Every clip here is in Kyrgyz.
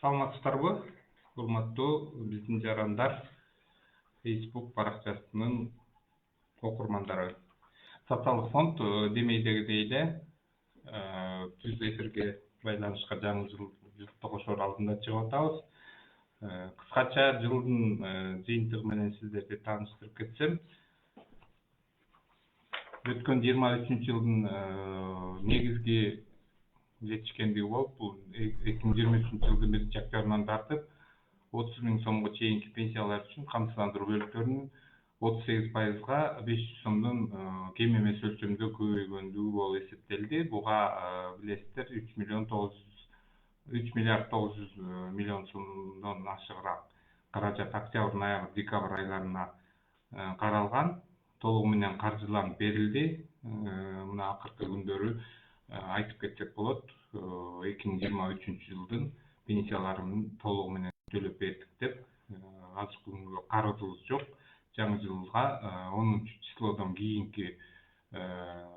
Саламатсыздарбы, урматтуу биздин жарандар, Facebook баракчасынын окурмандары. Социалдык фонд демейдегидей эле түз эфирге байланышка жаңы жыл тогошор алдында чыгып атабыз. Кыскача жылдын жыйынтыгы менен сиздерди тааныштырып кетсем, өткөн 23-жылдын негизги жетишкендиги болуп, бул 2023 жылдын 1-октябрынан тартып 30 000 сомго чейинки пенсиялар үчүн камсыздандыруу бөлүктөрүнүн 38%га 500 сомдон кем эмес өлчөмдө көбөйгөндүгү болуп эсептелди. Буга билесиздер 3 миллиард 900 миллион сомдон ашыгыраак каражат октябрь, ноябрь, декабрь айларына каралган. Толугу менен каржыланып берилди. Мына акыркы күндөрү айтып кетсек болот, 2023 жылдын пенсияларын толугу менен төлөп бердик деп, азыркы күнгө карызыбыз жок. Жаңы жылга 10-числодон кийинки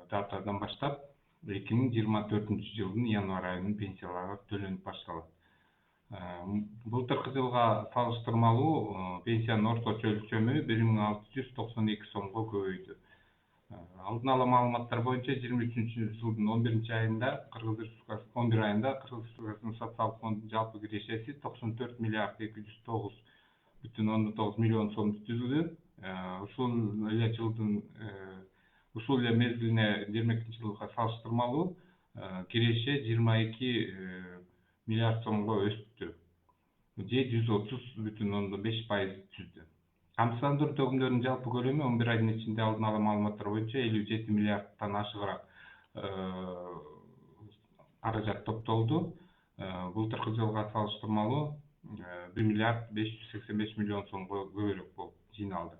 датадан баштап 2024 жылдын январь айынын пенсиялары төлөнүп башталат. Былтыркы жылга салыштырмалуу пенсиянын орточо өлчөмү 1692 сомго көбөйдү. Алдын ала маалыматтар боюнча 23 жылдын 11 айында Кыргыз Республикасынын социалдык фондунун жалпы кирешеси 94 миллиард 209,9 миллион сомду түздү. Ушул эле мезгилине 22 жылга салыштырмалуу киреше 22 миллиард сомго өстү. Же 130,5% түздү. Камсыздандыруу төгүмдөрүнүн жалпы көлөмү 11 айдын ичинде алдын ала маалыматтар боюнча 57 миллиардтан ашыгыраак каражат топтолду. Былтыркы жылга салыштырмалуу 1 миллиард 585 миллион сомго көбүрөөк болуп жыйналды.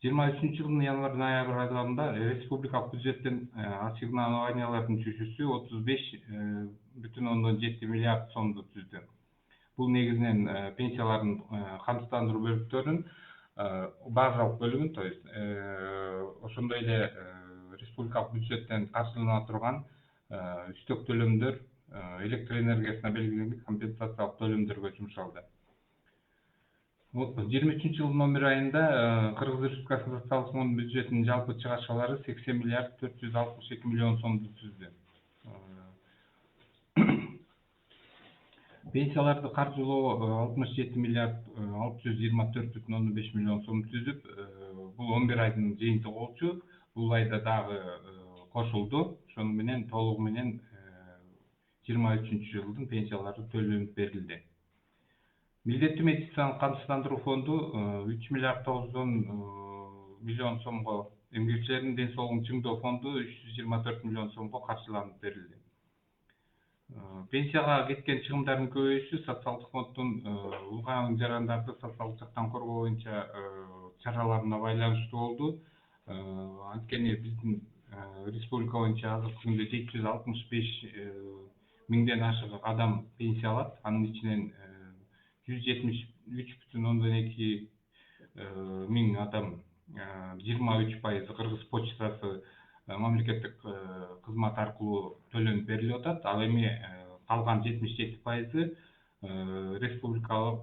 23 жылдын январь-ноябрь айларында республикалык бюджеттен ассигнованиялардын түшүүсү 35,7 миллиард сомду түздү. Бул негизинен пенсиялардын камсыздандыруу бөлүктөрүнүн базалык бөлүгүн, то есть ошондой эле республикалык бюджеттен каржылана турган үстөк төлөмдөр, электр энергиясына белгиленген компенсациялык төлөмдөргө жумшалды. 23 жылдын 11 айында Кыргыз Республикасынын социалдык фонд бюджетинин жалпы чыгашалары 80 миллиард 462 миллион сомду түздү. Пенсияларды каржылоо 67 миллиард 624,5 миллион сом түзүп, бул 11 айдын жыйынтыгы болчу. Бул айда дагы кошулду. Ошону менен толугу менен 23 жылдын пенсиялары төлөнүп берилди. Милдеттүү медициналык камсыздандыруу фонду 3 миллиард 900 миллион сомго, эмгекчилердин ден соолугун чыңдоо фонду 324 миллион сомго каржыланып берилди. Пенсияга кеткен чыгымдардын көбөйүшү социалдык фонддун улгайган жарандарды социалдык жактан коргоо боюнча чараларына байланыштуу болду. Анткени биздин республика боюнча азыркы күндө 765 миңден ашык адам пенсия алат. Анын ичинен 173,2 миң адам 23% Кыргыз почтасы мамлекеттик кызмат аркылуу төлөнүп берилип атат. Ал эми калган 77% республикалык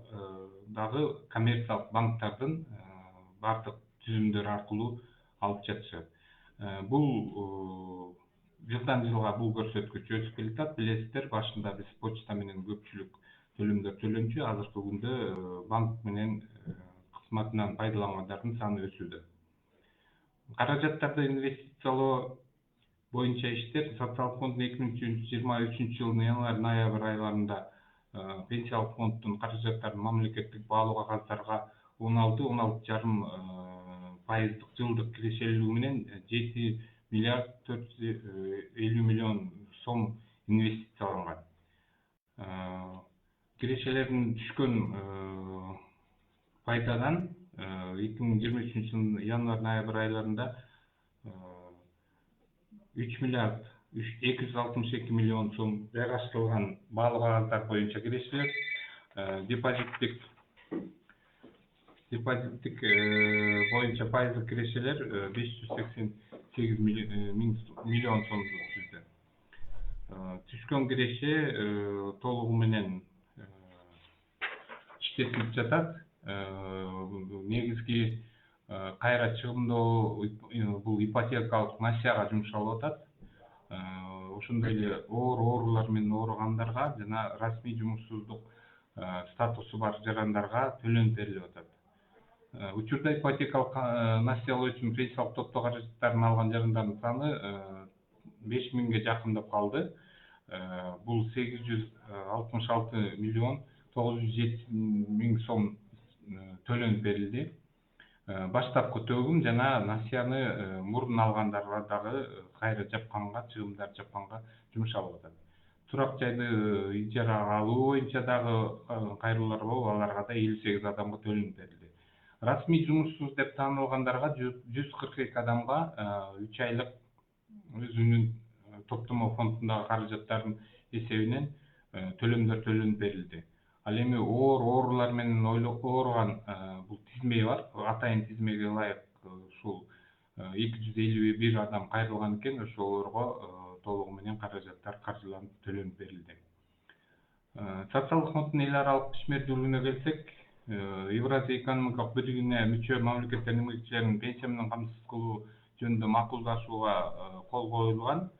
дагы коммерциялык банктардын бардык түзүмдөр аркылуу алып жатышат. Бул жылдан жылга бул көрсөткүч өсүп келатат. Билесиздер, башында биз почта менен көпчүлүк төлөмдөр төлөнчү, азыркы күндө банк менен кызматынан пайдалангандардын саны өсүүдө. Каражаттарды инвестициялоо боюнча иштер социалдык фонддун 2023 жылдын январь-ноябрь айларында пенсиялык фонддун каражаттарын мамлекеттик баалуу кагаздарга 16,5% жылдык кирешелүүлүгү менен 7 миллиард 450 миллион сом инвестицияланган. Кирешелердин түшкөн пайдадан 2023 жылдын январь-ноябрь айларында 3 миллиард 262 миллион сом жайгаштырылган баалуу кагаздар боюнча кирешелер, депозиттик боюнча пайыздык кирешелер 588 миллион сомду түздү. Түшкөн киреше толугу менен иштетилип жатат. Негизги кайра чыгымдоо бул ипотекалык насыяга жумшалып атат. Ошондой эле оорулар менен ооругандарга жана расмий жумушсуздук статусу бар жарандарга төлөнүп берилип атат. Учурда ипотекалык насыялоо үчүн пенсиялык топтоо каражаттарын алган жарандардын саны 5000-ге жакындап калды. Бул 866 миллион 907 миң сом төлөнүп берилди. Баштапкы төгүм жана насыяны мурун алгандарга дагы кайра жапканга, чыгымдар жапканга жумшалып атат. Турак жайды ижарага алуу боюнча дагы кайрылуулар болуп, аларга да 58 адамга төлөнүп берилди. Расмий жумушсуз деп таанылгандарга 142 адамга 3 айлык өзүнүн топтомо фондундагы каражаттардын эсебинен төлөмдөр төлөнүп берилди. Ал эми оорулар менен ооруган бул тизме бар. Атайын тизмеге ылайык ушул 251 адам кайрылган экен, ошолорго толугу менен каражаттар каржыланып төлөнүп берилди. Социалдык фонддун эл аралык ишмердүүлүгүнө келсек, Евразия экономикалык бийлигине мүчө мамлекеттердин эмгекчилерин пенсия менен камсыз кылуу жөнүндө макулдашууга кол коюлган.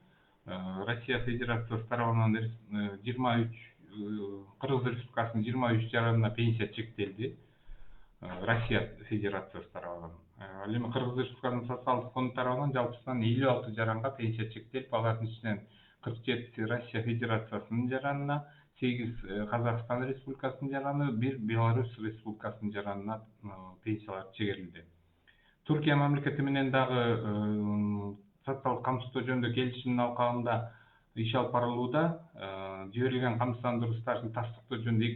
Россия Федерациясы тарабынан 23 Кыргыз Республикасынын 23 жаранына пенсия чектелди. Россия Федерациясы тарабынан. Ал эми Кыргыз Республикасынын социалдык фонду тарабынан жалпысынан 56 жаранга пенсия чектелип, алардын ичинен 47 Россия Федерациясынын жаранына, 8 Казакстан Республикасынын жараны, 1 Беларусь Республикасынын жаранына пенсиялар чегерилди. Туркия мамлекети менен дагы социалдык камсыздоо жөнүндө келишимдин алкагында иш алып барылууда. Жиберилген камсыздандыруу стажын тастыктоо жөнүндө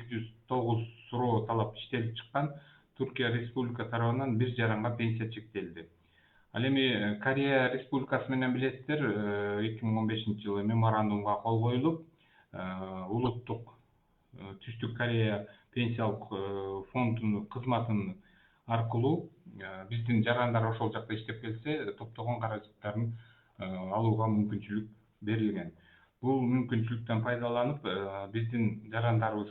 209 суроо талап иштелип чыккан. Туркия Республика тарабынан 1 жаранга пенсия чектелди. Ал эми Корея Республикасы менен билесиздер, 2015-жылы меморандумга кол коюлуп, улуттук Түштүк Корея пенсиялык фондунун кызматын аркылуу биздин жарандар ошол жакта иштеп келсе, топтогон каражаттарын алууга мүмкүнчүлүк берилген. Бул мүмкүнчүлүктөн пайдаланып, биздин жарандарыбыз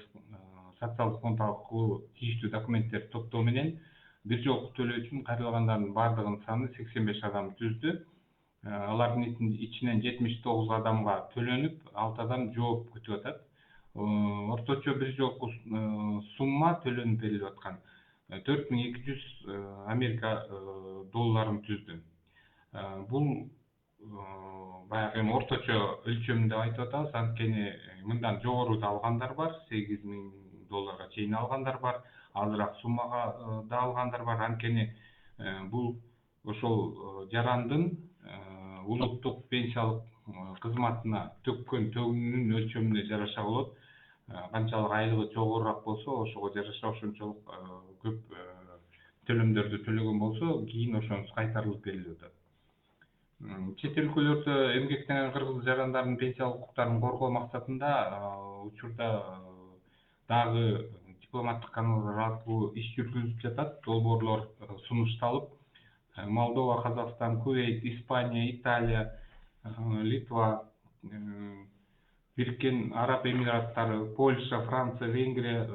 социалдык фонд аркылуу тийиштүү документтерди топтоо менен бир жолку төлөө үчүн кайрылгандардын бардыгынын саны 85 адам түздү. Алардын ичинен 79 адамга төлөнүп, 6 адам жооп күтүп атат. Орточо бир жолку сумма төлөнүп берилип аткан 4200 Америка долларын түздү. Бул баягы эми орточо өлчөмүндө айтып атабыз, анткени мындан жогору да алгандар бар, 8000 долларга чейин алгандар бар, азыраак суммага да алгандар бар. Анткени бул ошол жарандын улуттук пенсиялык кызматына төккөн төгүмүнүн өлчөмүнө жараша болот. Канчалык айлыгы жогорураак болсо, ошого жараша ошончолук көп төлөмдөрдү төлөгөн болсо, кийин ошонусу кайтарылып берилип атат. Чет өлкөлөрдө эмгектенген кыргыз жарандардын пенсиялык укуктарын коргоо максатында учурда дагы дипломаттык каналдар аркылуу иш жүргүзүлүп жатат. Долбоорлор сунушталып, Молдова, Казакстан, Кувейт, Испания, Италия, Литва, Бириккен Араб Эмираттары, Польша, Франция, Венгрия,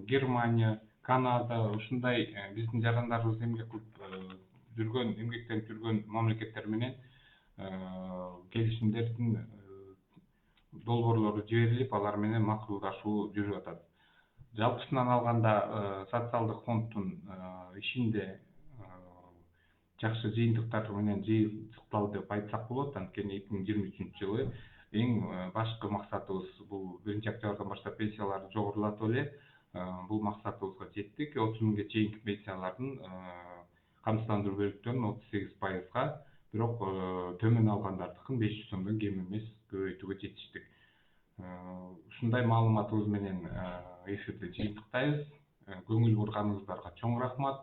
Германия, Канада, ушундай биздин жарандарыбыз эмгектенип жүргөн мамлекеттер менен келишимдердин долбоорлору жиберилип, алар менен макулдашуу жүрүп атат. Жалпысынан алганда социалдык фонддун ишинде жакшы жыйынтыктар менен жыйынтыкталды деп айтсак болот. Анткени 2023-жылы эң башкы максатыбыз бул 1-октябрдан баштап пенсияларды жогорулатып эле бул максатыбызга жеттик. 30 миңге чейинки пенсиялардын камсыздандыруу бөлүктөрүн 38%, бирок төмөн алгандардыкын 500 сомдон кем эмес көбөйтүүгө жетиштик. Ушундай маалыматыбыз менен эфирди жыйынтыктайбыз. Көңүл бурганыңыздарга чоң рахмат.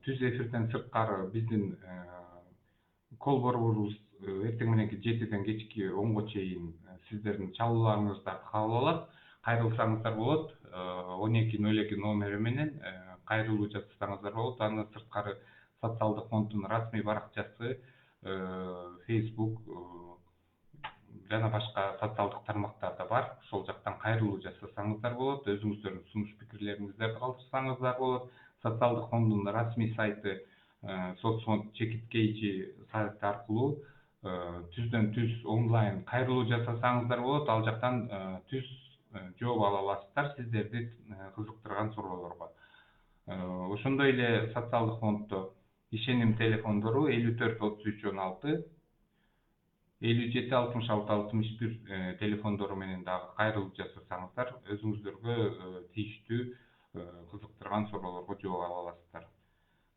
Түз эфирден сырткары биздин кол борборубуз эртең мененки 7-ден кечки 10-го чейин сиздердин чалууларыңыздарды кабыл алат. Кайрылсаңыздар болот. 1202 номери менен кайрылуу жасасаңыздар болот. Андан сырткары социалдык фонддун расмий баракчасы, Facebook, жана башка социалдык тармактарда бар. Ошол жактан кайрылуу жасасаңыздар болот. Өзүңүздөрдүн сунуш пикирлериңиздерди калтырсаңыздар болот. Социалдык фонддун расмий сайты соцфонд чекиткейчи сайты аркылуу түздөн түз онлайн кайрылуу жасасаңыздар болот. Ал жактан түз жооп ала аласыздар сиздерди кызыктырган суроолорго. Ошондой эле социалдык фонддо ишеним телефондору 54 33 16 57 66 61 телефондору менен дагы кайрылуу жасасаңыздар, өзүңүздөргө тийиштүү кызыктырган суроолорго жооп ала аласыздар.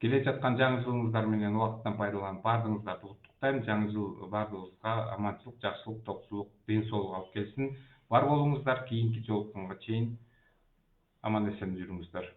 Келе жаткан жаңы жылыңыздар менен убакыттан пайдаланып баардыгыңыздарды куттуктайм. Жаңы жыл баардыгыбызга аманчылык, жакшылык, токчулук, ден соолук алып келсин. Бар болуңуздар, кийинки жолукканга чейин аман эсен жүрүңүздөр.